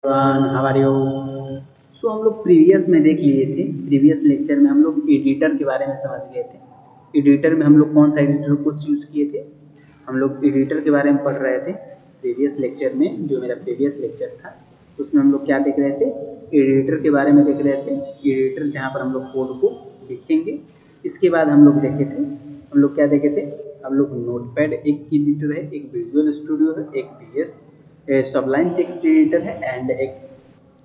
How are you. सो हम लोग previous में देख लिए थे, प्रीवियस लेक्चर में हम लोग एडिटर के बारे में समझ गए थे। एडिटर में हम लोग कौन सा एडिटर कुछ यूज़ किए थे, हम लोग एडिटर के बारे में पढ़ रहे थे। प्रीवियस लेक्चर में जो मेरा प्रीवियस लेक्चर था उसमें हम लोग क्या देख रहे थे, एडिटर के बारे में देख रहे थे। एडिटर जहाँ पर हम लोग कोड को लिखेंगे। इसके बाद हम लोग देखे थे, हम लोग क्या देखे थे, हम लोग नोटपैड एक एडिटर है, एक विजुअल स्टूडियो है, एक VS सबलाइन टेक्स्ट एडिटर है एंड एक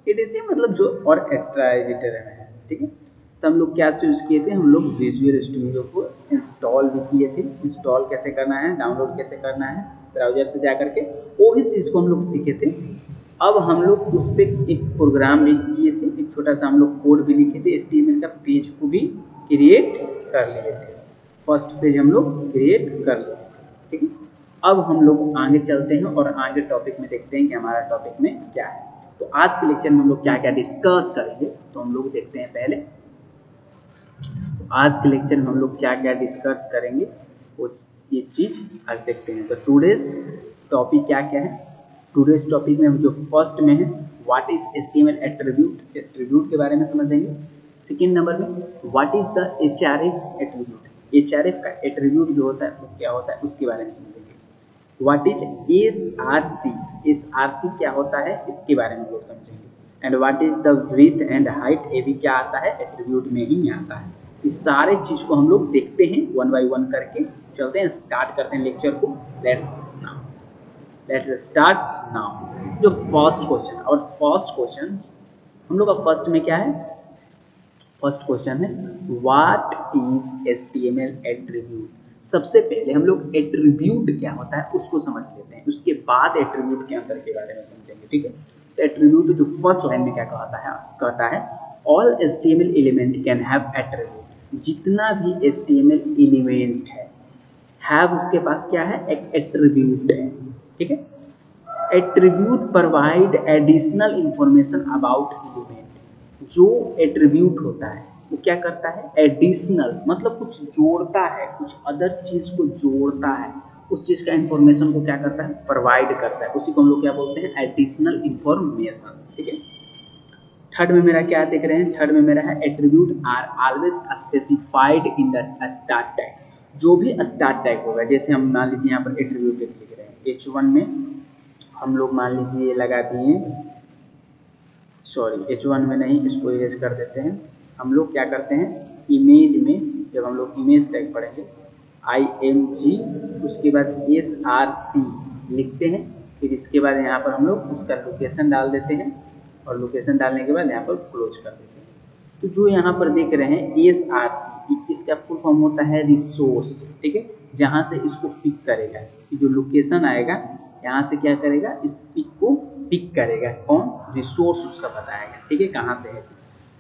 एडीसी मतलब जो और एक्स्ट्रा एडिटर है। ठीक है, तो हम लोग क्या यूज़ किए थे, हम लोग विजुअल स्टूडियो को इंस्टॉल भी किए थे। इंस्टॉल कैसे करना है, डाउनलोड कैसे करना है ब्राउजर से जा करके, वही चीज़ को हम लोग सीखे थे। अब हम लोग उस पर एक प्रोग्राम भी किए थे, एक छोटा सा हम लोग कोड भी लिखे थे, HTML का पेज को भी क्रिएट कर लिए थे। फर्स्ट पेज हम लोग क्रिएट कर लिए थे। ठीक है, अब हम लोग आगे चलते हैं और आगे टॉपिक में देखते हैं कि हमारा टॉपिक में क्या है। तो आज के लेक्चर में हम लोग क्या क्या डिस्कस करेंगे, तो हम लोग देखते हैं पहले। तो आज के लेक्चर में हम लोग क्या क्या डिस्कस करेंगे वो ये चीज़ आज देखते हैं। तो टूडेज टॉपिक क्या क्या है, टूडेज टॉपिक में जो फर्स्ट में है what is HTML attribute, attribute के बारे में समझेंगे। सेकेंड नंबर में what is the HRF attribute, HRF का एट्रीब्यूट जो होता है वो क्या होता है उसके बारे में समझेंगे। व्हाट इज SRC, SRC क्या होता है इसके बारे में लोग समझेंगे। And what is the width and height, ये भी क्या आता है एट्रीब्यूट में ही आता है। इस सारे चीज़ को हम लोग देखते हैं वन बाय वन करके चलते हैं, स्टार्ट करते हैं लेक्चर को। Let's start now. जो फर्स्ट क्वेश्चन और फर्स्ट क्वेश्चन हम लोग का फर्स्ट में क्या है, फर्स्ट क्वेश्चन है व्हाट इज HTML एट्रीब्यूट। सबसे पहले हम लोग एट्रीब्यूट क्या होता है उसको समझ लेते हैं, उसके बाद एट्रीब्यूट के अंदर के बारे में समझेंगे। ठीक है, तो एट्रीब्यूट जो फर्स्ट लाइन में क्या कहता है all HTML element can have attribute. जितना भी HTML एलिमेंट है, हैव उसके पास क्या है, एक एट्रीब्यूट है। ठीक है, attribute provide additional information about element. जो एट्रीब्यूट होता है वो क्या करता है, एडिशनल मतलब कुछ जोड़ता है, कुछ अदर चीज को जोड़ता है, उस चीज का इंफॉर्मेशन को क्या करता है, प्रोवाइड करता है। उसी को हम लोग क्या बोलते हैं, एडिशनल इंफॉर्मेशन। ठीक है, थर्ड में मेरा क्या देख रहे हैं, थर्ड में मेरा है attribute are always specified in the start tag. जो भी स्टार्ट टैग होगा, जैसे हम मान लीजिए यहाँ पर एट्रीब्यूट लिख रहे हैं H1 में, हम लोग मान लीजिए लगा दिए, सॉरी H1 में नहीं, इसको इरेज कर देते हैं। हम लोग क्या करते हैं, इमेज में जब हम लोग इमेज टैग पढ़ेंगे IMG, उसके बाद SRC लिखते हैं, फिर इसके बाद यहाँ पर हम लोग उसका लोकेशन डाल देते हैं और लोकेशन डालने के बाद यहाँ पर क्लोज कर देते हैं। तो जो यहाँ पर देख रहे हैं SRC, इसका फुल फॉर्म होता है रिसोर्स। ठीक है, जहाँ से इसको पिक करेगा, जो लोकेशन आएगा यहाँ से क्या करेगा, इस पिक को पिक करेगा, कौन, रिसोर्स उसका बताएगा। ठीक है, कहाँ से है,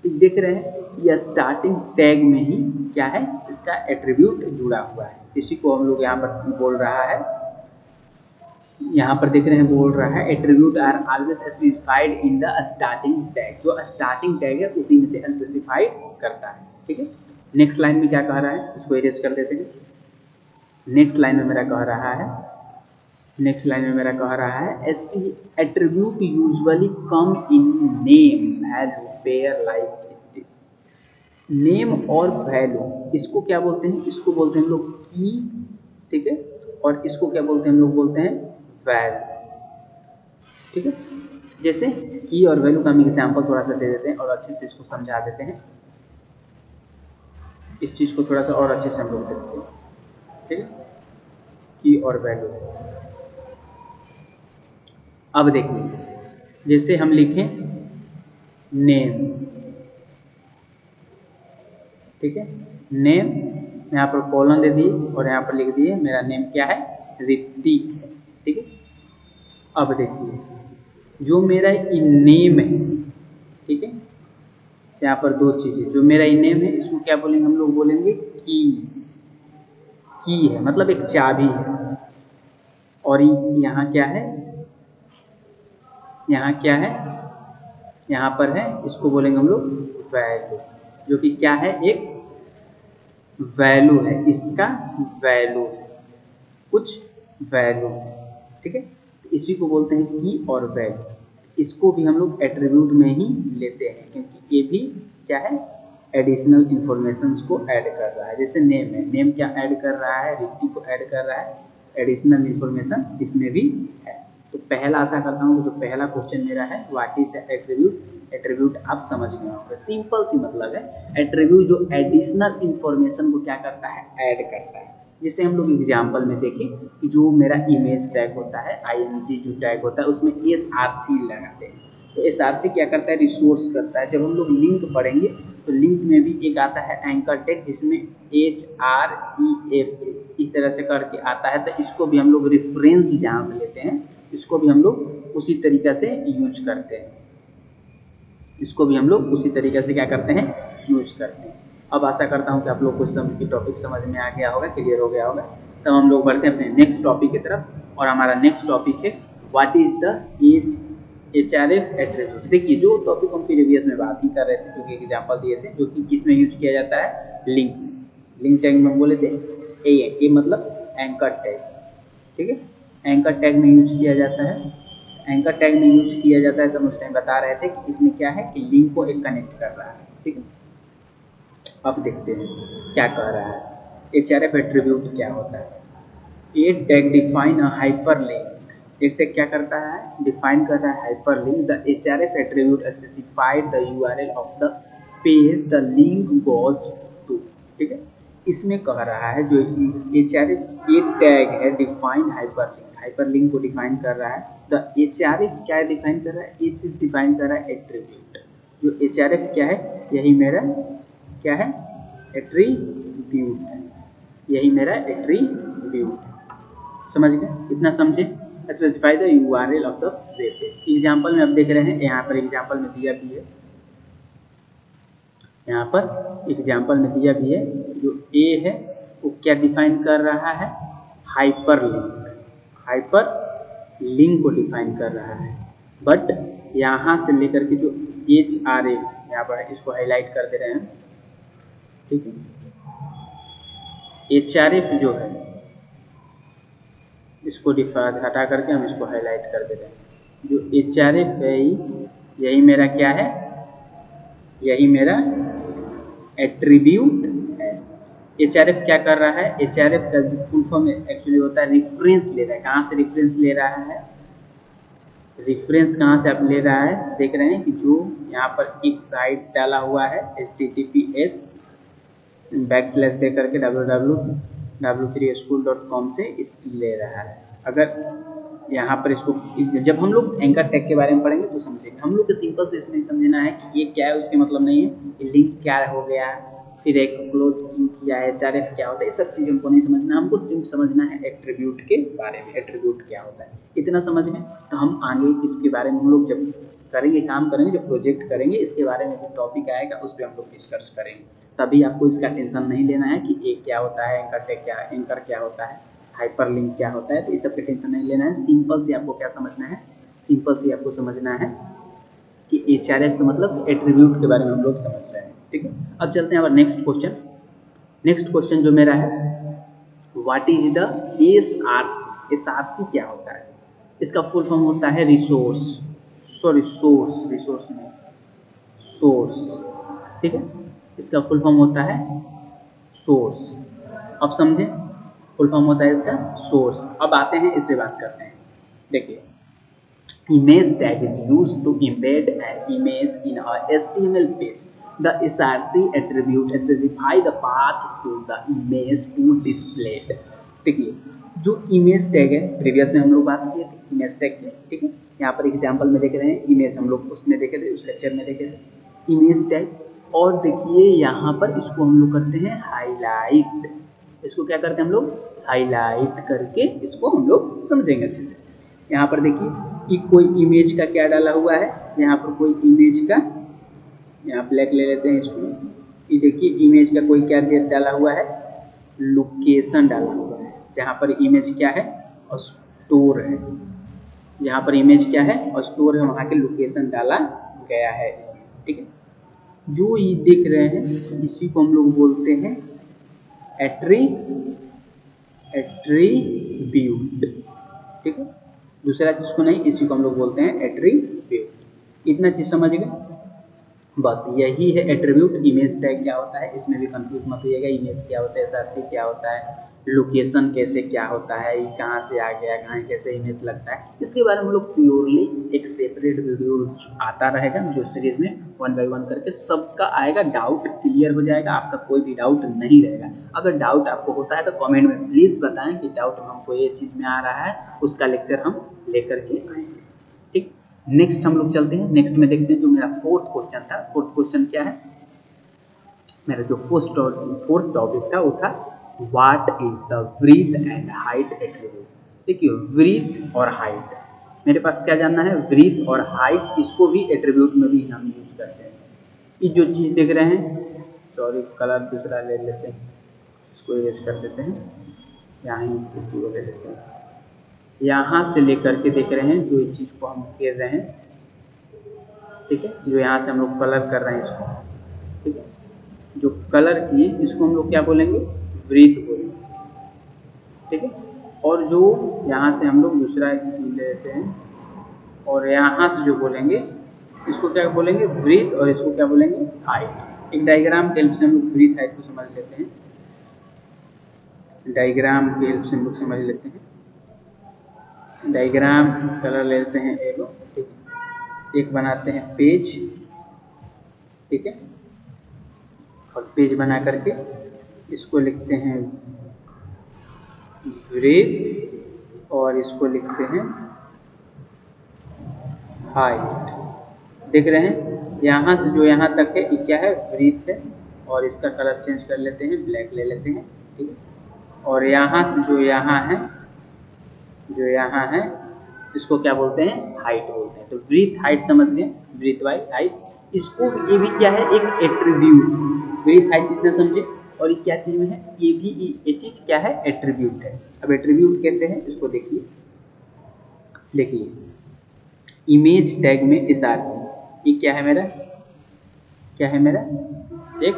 तो देख रहे हैं यह स्टार्टिंग टैग में ही क्या है, इसका एट्रीब्यूट जुड़ा हुआ है। इसी को हम लोग यहाँ पर बोल रहा है, यहाँ पर देख रहे हैं बोल रहा है attribute are always specified in the starting tag. जो स्टार्टिंग टैग है उसी में से स्पेसिफाइड करता है। ठीक है, नेक्स्ट लाइन में क्या कह रहा है, उसको इरेज कर देते हैं। नेक्स्ट लाइन में मेरा कह रहा है, नेक्स्ट लाइन में मेरा कह रहा है attribute usually come in name value pair like this. Name और वैल्यू इसको क्या बोलते हैं, इसको बोलते हैं हम लोग की। ठीक है, और इसको क्या बोलते हैं, हम लोग बोलते हैं वैल्यू। ठीक है, जैसे की और वैल्यू का हम एग्जाम्पल थोड़ा सा दे देते हैं और अच्छे से इसको समझा देते हैं। इस चीज़ को थोड़ा सा और अच्छे से हम लोग देखते हैं। ठीक है, की और वैल्यू, अब देखिए जैसे हम लिखें नेम। ठीक है, नेम यहाँ पर कॉलन दे दिए और यहाँ पर लिख दिए मेरा नेम क्या है, ऋतिक है। ठीक है, अब देखिए जो मेरा नेम है, ठीक है, यहाँ पर दो चीज़ें, जो मेरा नेम है इसको क्या बोलेंगे, हम लोग बोलेंगे की है, मतलब एक चाबी है। और यहाँ क्या है, यहाँ क्या है, यहाँ पर है, इसको बोलेंगे हम लोग वैल्यू, जो कि क्या है, एक वैल्यू है, इसका वैल्यू है, कुछ वैल्यू है। ठीक है, इसी को बोलते हैं की और वैल्यू। इसको भी हम लोग एट्रीब्यूट में ही लेते हैं, क्योंकि ये भी क्या है, एडिशनल इंफॉर्मेशंस को ऐड कर रहा है। जैसे नेम है, नेम क्या ऐड कर रहा है, रिक्ति को ऐड कर रहा है, एडिशनल इंफॉर्मेशन इसमें भी है। तो पहला आशा करता हूँ जो पहला क्वेश्चन मेरा है व्हाट इज एट्रीब्यूट, एट्रीब्यूट आप समझ गए होंगे, सिंपल सी मतलब है। एट्रीब्यूट जो एडिशनल इंफॉर्मेशन को क्या करता है, ऐड करता है। जिसे हम लोग एग्जाम्पल में देखें कि जो मेरा इमेज टैग होता है, IMG जो टैग होता है उसमें SRC लगाते हैं। तो SRC क्या करता है, रिसोर्स करता है। जब हम लोग लिंक पढ़ेंगे तो लिंक में भी एक आता है एंकर टैग जिसमें HREF इस तरह से करके आता है। तो इसको भी हम लोग रेफरेंस जहाँ से लेते हैं इसको भी हम लोग उसी तरीक़ा से यूज करते हैं, इसको भी हम लोग उसी तरीके से क्या करते हैं, यूज करते हैं। अब आशा करता हूँ कि आप लोग को की टॉपिक समझ में आ गया होगा, क्लियर हो गया होगा। तब हम लोग बढ़ते हैं अपने नेक्स्ट टॉपिक की तरफ, और हमारा नेक्स्ट टॉपिक है what is the HRF attribute. देखिए जो टॉपिक हम प्रीवियस में बात ही कर रहे थे, जो कि एग्जाम्पल दिए थे, जो कि किस में यूज किया जाता है, लिंक में। लिंक टैग में बोले थे ए मतलब एंकर टैग, ठीक है, एंकर टैग में यूज किया जाता है। एंकर टैग में यूज किया जाता है तो हम उस टाइम बता रहे थे कि इसमें क्या है कि लिंक को एक कनेक्ट कर रहा है, ठीक है। अब देखते हैं क्या कह रहा है, HRF एट्रीब्यूट क्या होता है। A tag define a hyperlink, एक टैग क्या करता है, डिफाइन कर रहा है hyperlink. The HRF attribute specified the URL of the page the link goes to, ठीक है। इसमें कह रहा है जो HRF एक टैग है डिफाइन हाइपरलिंक, हाइपरलिंक को डिफाइन कर रहा है। द HRF क्या डिफाइन कर रहा है, एक चीज डिफाइन कर रहा है एट्रीब्यूट। जो HRF क्या है, यही मेरा क्या है, एट्रीब्यूट है, यही मेरा एट्रीब्यूट है। समझ गए, इतना समझे। Specify the URL of the web page. Example में अब देख रहे हैं, यहाँ पर एग्जाम्पल में दिया भी है, यहाँ पर एग्जाम्पल में दिया भी है। जो ए है वो क्या डिफाइन कर रहा है, हाइपरलिंक, हाइपरलिंक को डिफाइन कर रहा है। बट यहाँ से लेकर के जो HRF यहाँ पर इसको हाईलाइट कर दे रहे हैं, ठीक है। HRF जो है इसको हटा करके हम इसको हाईलाइट कर दे रहे हैं। जो HRF है यही मेरा क्या है, यही मेरा एट्रीब्यूट है। HRF क्या कर रहा है, HRF का जो फुल फॉर्म एक्चुअली होता है रेफरेंस ले रहा है। कहाँ से रेफरेंस ले रहा है, रेफरेंस कहाँ से आप ले रहा है, देख रहे हैं कि जो यहाँ पर एक साइट डाला हुआ है https बैकस्लैश दे करके www.w3school.com से इस ले रहा है। अगर यहाँ पर इसको जब हम लोग एंकर टैग के बारे में पढ़ेंगे तो समझेंगे। हम लोग को सिंपल से इसमें समझना है कि ये क्या है, उसके मतलब नहीं है, ये लिंक क्या हो गया, फिर एक क्लोज क्यों किया है, HRF क्या होता है, ये सब चीज़ हमको नहीं समझना। हमको सिर्फ समझना है एट्रीब्यूट के बारे में, एट्रीब्यूट क्या होता है, इतना समझ में। तो हम आगे इसके बारे में हम लोग जब करेंगे, काम करेंगे, जब प्रोजेक्ट करेंगे, इसके बारे में जो टॉपिक आएगा उस पर हम लोग डिस्कस करेंगे। तभी आपको इसका टेंशन नहीं लेना है कि ये क्या होता है, एंकर टैग क्या, एंकर क्या होता है, हाइपरलिंक क्या होता है, तो ये सब का टेंशन नहीं लेना है। सिंपल से आपको क्या समझना है, सिंपल से आपको समझना है कि HRF का मतलब एट्रीब्यूट के बारे में हम लोग समझ रहे हैं, ठीक है। अब चलते हैं अब नेक्स्ट क्वेश्चन। नेक्स्ट क्वेश्चन जो मेरा है what is the SRC। SRC क्या होता है, इसका फुल फॉर्म होता है रिसोर्स, सॉरी सोर्स, रिसोर्स में सोर्स, ठीक है। इसका फुल फॉर्म होता है सोर्स। अब समझे, फुल फॉर्म होता है इसका सोर्स। अब आते हैं इस पे बात करते हैं। देखिए image tag is used to embed an image in a HTML page. The SRC attribute specify the path to the image to displayed. देखिए जो इमेज टैग है, प्रीवियस में हम लोग बात किए थे इमेज टैग के, ठीक है। यहाँ पर एग्जाम्पल में देख रहे हैं इमेज, हम लोग उसमें देखे थे, उस लेक्चर में देखे थे इमेज टैग। और देखिए यहाँ पर इसको हम लोग करते हैं हाईलाइट, इसको क्या करते हैं हम लोग, हाईलाइट करके इसको हम लोग समझेंगे अच्छे से। यहाँ पर देखिए कि कोई इमेज का क्या डाला हुआ है, यहाँ पर कोई इमेज का, यहाँ ब्लैक ले लेते हैं इसको, ये देखिए इमेज का कोई क्या डाला हुआ है, लोकेशन डाला हुआ है। जहाँ पर इमेज क्या है, और स्टोर है, जहाँ पर इमेज क्या है और स्टोर है वहाँ के लोकेशन डाला गया है इसमें, ठीक है। जो ये देख रहे हैं इसी को हम लोग बोलते हैं एट्रीब्यूट, ठीक है। दूसरा जिसको नहीं, इसी को हम लोग बोलते हैं एट्रीब्यूट। इतना चीज़ समझ गए। बस यही है एट्रीब्यूट। इमेज टैग क्या होता है, इसमें भी कंफ्यूज मत होइएगा। इमेज क्या होता है, एसआरसी क्या होता है, लोकेशन कैसे क्या होता है, ये कहाँ से आ गया, कहाँ कैसे इमेज लगता है, इसके बारे में हम लोग प्योरली एक सेपरेट वीडियो आता रहेगा जो सीरीज में 1 बाय 1 करके सबका आएगा। डाउट क्लियर हो जाएगा, आपका कोई भी डाउट नहीं रहेगा। अगर डाउट आपको होता है तो कमेंट में प्लीज़ बताएं कि डाउट हमको ये चीज़ में आ रहा है, उसका लेक्चर हम लेकर के आएंगे। ठीक, नेक्स्ट हम लोग चलते हैं। नेक्स्ट में देखते हैं जो मेरा फोर्थ क्वेश्चन था। फोर्थ क्वेश्चन क्या है, मेरा जो फोर्थ टॉपिक था वो था what is the breadth and height attribute. देखिए ब्रीथ और हाइट मेरे पास क्या जानना है, ब्रीथ और हाइट, इसको भी एट्रीब्यूट में भी हम यूज करते हैं। ये जो चीज़ देख रहे हैं, सॉरी कलर दूसरा ले लेते हैं, इसको इरेज कर देते हैं, यहाँ ही इसी को ले लेते हैं। यहाँ से लेकर के देख रहे हैं जो इस चीज़ को हम घेर रहे हैं, ठीक है, जो यहाँ से हम लोग कलर कर रहे हैं इसको, ठीक है, जो कलर किए इसको हम लोग क्या बोलेंगे, ब्रीथ बोलेंगे, ठीक है। और जो यहाँ से हम लोग दूसरा एक चीज ले लेते हैं और यहाँ से जो बोलेंगे इसको क्या बोलेंगे, ब्रीथ, और इसको क्या बोलेंगे, हाइट। एक डायग्राम के हेल्प से हम लोग ब्रीथ हाइट को समझ लेते हैं। डायग्राम के हेल्प से हम लोग समझ लेते हैं। डायग्राम कलर ले लेते हैं येलो, ठीक है, एक बनाते हैं पेज, ठीक है, और पेज बना करके इसको लिखते हैं ब्रीथ और इसको लिखते हैं हाइट। देख रहे हैं यहाँ से जो यहाँ तक है ये क्या है, ब्रीथ है, और इसका कलर चेंज कर लेते हैं, ब्लैक ले लेते हैं, ठीक है। और यहाँ से जो यहाँ है, जो यहाँ है इसको क्या बोलते हैं, हाइट बोलते हैं। तो ब्रीथ हाइट समझ गए, ब्रीथ बाई हाइट। इसको ये भी क्या है, एक एट्रीब्यूट। ब्रीथ हाइट इतना समझे, और ये क्या चीज़ में है, ये भी ये चीज़ क्या है, एट्रीब्यूट है। अब एट्रीब्यूट कैसे है इसको देखिए, देखिए इमेज टैग में एसआरसी, ये क्या है मेरा, क्या है मेरा, एक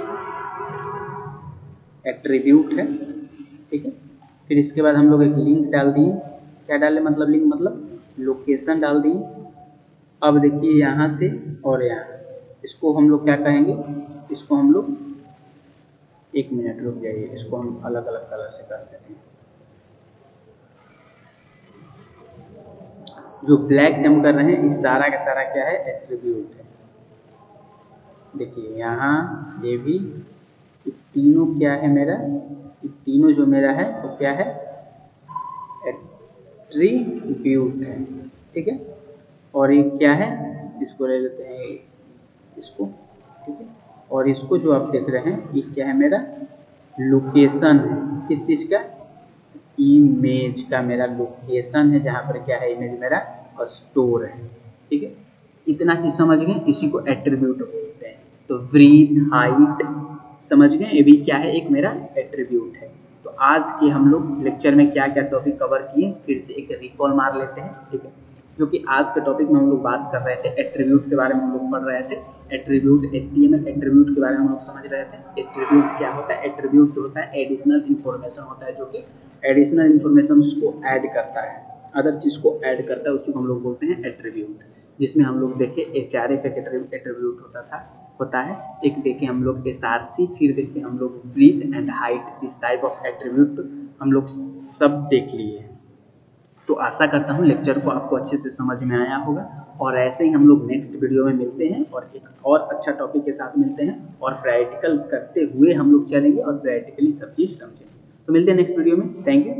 एट्रीब्यूट है, ठीक है। फिर इसके बाद हम लोग एक लिंक डाल दिए, क्या डाले, मतलब लिंक मतलब लोकेशन डाल दिए। अब देखिए यहाँ से और यहाँ, इसको हम लोग क्या कहेंगे, इसको हम लोग, एक मिनट रुक जाइए, इसको हम अलग अलग कलर से कर देते हैं। जो ब्लैक से हम कर रहे हैं इस सारा का सारा क्या है, एट्रीब्यूट है। देखिए यहाँ ये भी, ये तीनों क्या है मेरा, ये तीनों जो मेरा है वो क्या है, एट्रीब्यूट है, ठीक है। और ये क्या है, इसको ले लेते हैं इसको, ठीक है। और इसको जो आप देख रहे हैं ये क्या है मेरा, लोकेशन है। किस चीज़ का, इमेज का मेरा लोकेशन है, जहाँ पर क्या है, इमेज मेरा और स्टोर है, ठीक है। इतना चीज़ समझ गए, इसी को एट्रीब्यूट बोलते हैं। तो ब्रीथ हाइट समझ गए, ये भी क्या है, एक मेरा एट्रीब्यूट है। तो आज के हम लोग लेक्चर में क्या क्या टॉपिक कवर किए, फिर से एक रिकॉल मार लेते हैं, ठीक है। जो कि आज के टॉपिक में हम लोग बात कर रहे थे, एट्रीब्यूट के बारे में हम लोग पढ़ रहे थे। एट्रीब्यूट HTML एट्रीब्यूट के बारे में हम लोग समझ रहे थे। एट्रीब्यूट क्या होता है, एट्रीब्यूट जो होता है एडिशनल इन्फॉर्मेशन होता है, जो कि एडिशनल इन्फॉर्मेशन को ऐड करता है, अदर चीज़ को ऐड करता है, उसी को हम लोग बोलते हैं एट्रीब्यूट। जिसमें हम लोग देखे HRF एक एट्रीब्यूट होता है, एक देखे हम लोग SRC, फिर देखे हम लोग ब्रीथ एंड हाइट। इस टाइप ऑफ एट्रीब्यूट हम लोग सब देख लिए हैं। तो आशा करता हूँ लेक्चर को आपको अच्छे से समझ में आया होगा, और ऐसे ही हम लोग नेक्स्ट वीडियो में मिलते हैं और एक और अच्छा टॉपिक के साथ मिलते हैं, और प्रैक्टिकल करते हुए हम लोग चलेंगे और प्रैक्टिकली सब चीज़ समझेंगे। तो मिलते हैं नेक्स्ट वीडियो में, थैंक यू।